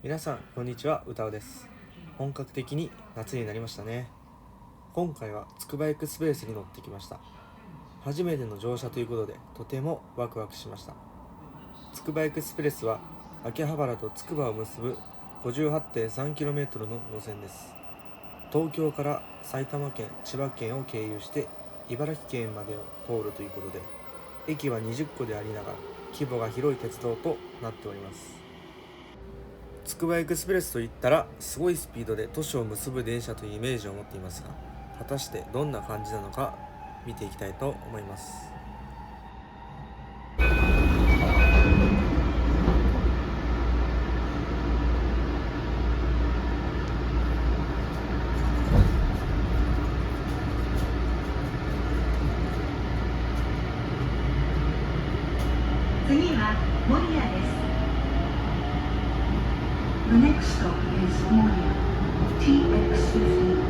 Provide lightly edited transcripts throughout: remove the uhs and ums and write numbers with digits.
皆さんこんにちは、歌尾です。本格的に夏になりましたね。今回はつくばエクスプレスに乗ってきました。初めての乗車ということでとてもワクワクしました。つくばエクスプレスは秋葉原とつくばを結ぶ 58.3km の路線です。東京から埼玉県、千葉県を経由して茨城県までを通るということで、駅は20個でありながら規模が広い鉄道となっております。つくばエクスプレスといったらすごいスピードで都市を結ぶ電車というイメージを持っていますが、果たしてどんな感じなのか見ていきたいと思います。次は守谷です。The next stop is Moria, TX50.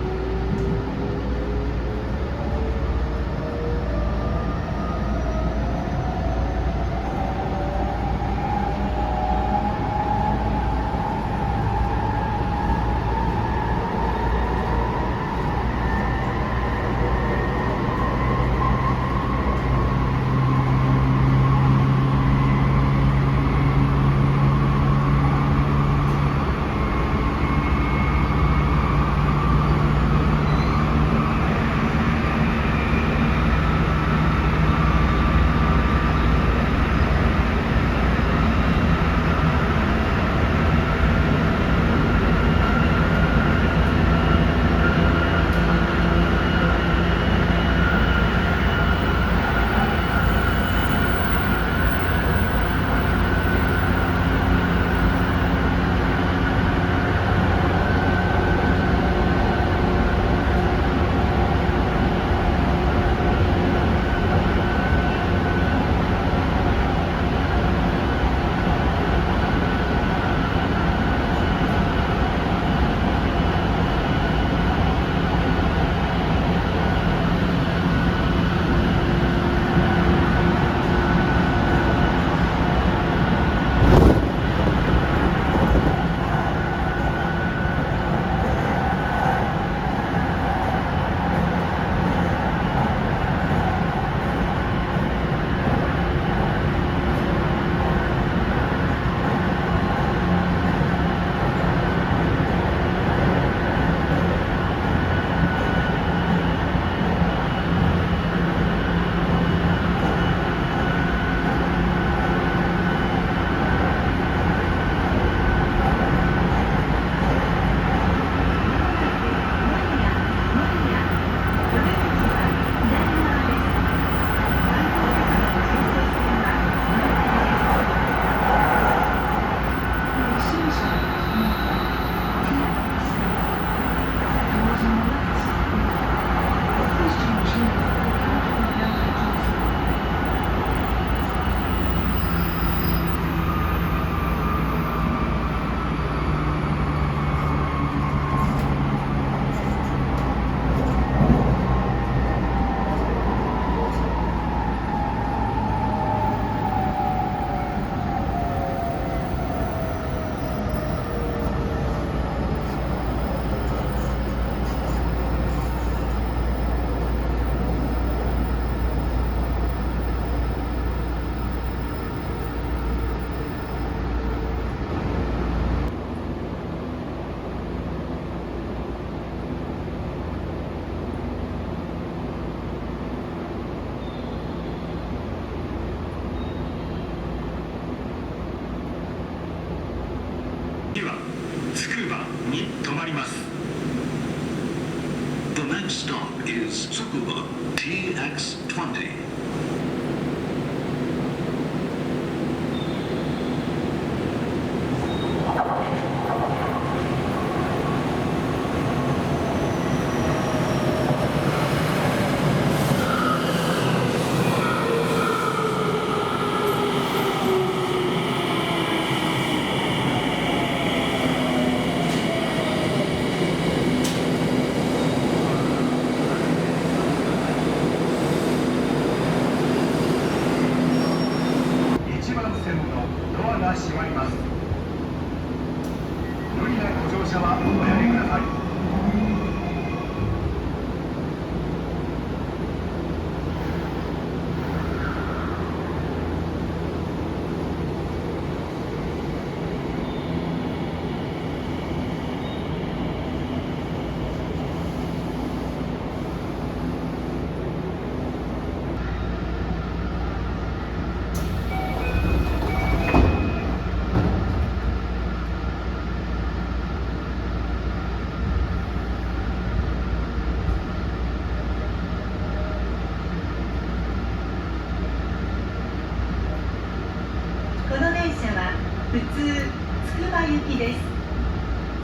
次はつくばに停まります。The next stop is Tsukuba TX20. 1番線のドアが閉まります。無理なご乗車はおやめください。この電車は普通つくば行きです。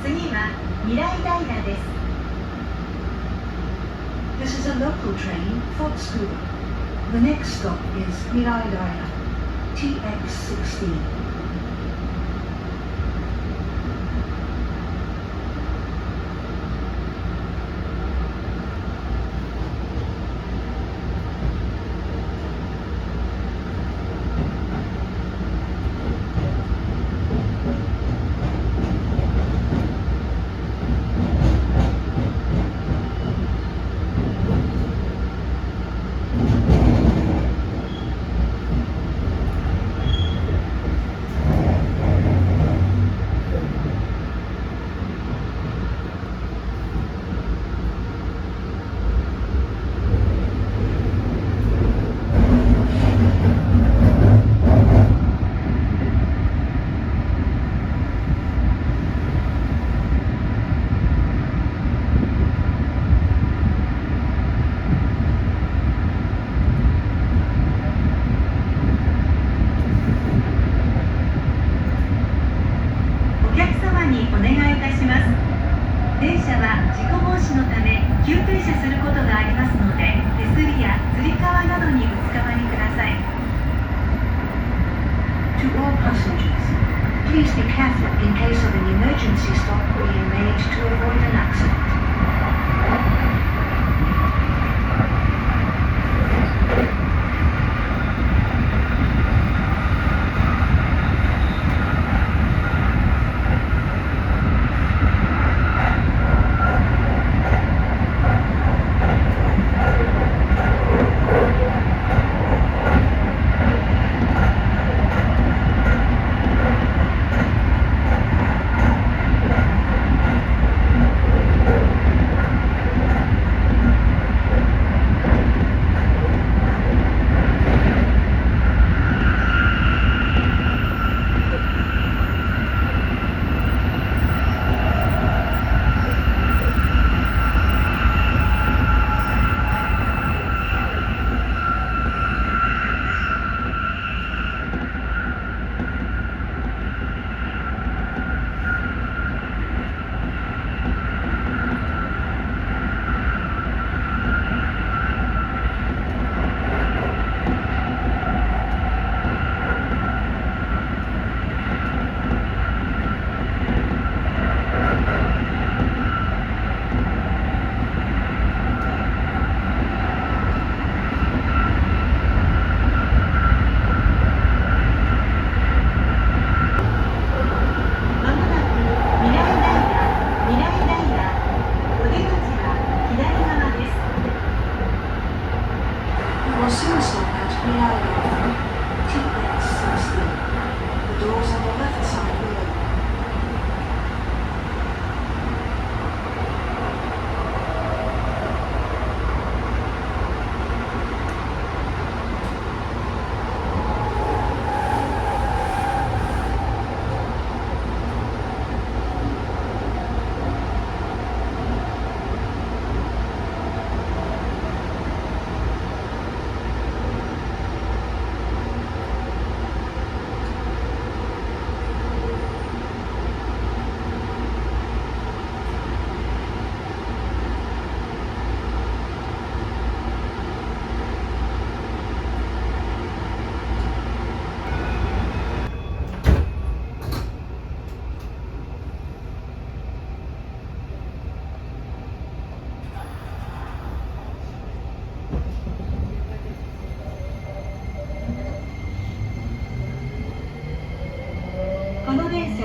次は未来平です。 This is a local train for Tsukuba. The next stop is Mirai Daira, TX16. お客様にお願いいたします。電車は事故防止のため急停車することがありますので、手すりやつり革などにおつかまりください。 To all passengers, please be careful in case of an emergency stop being made to avoid an accident.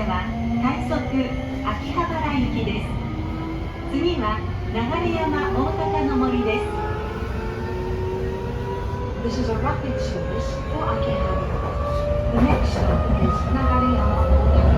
は快速秋葉原行きです。次は流山大高の森です。 This is a rapid service for Akihabara. The next stop is Nagareyama Otakano.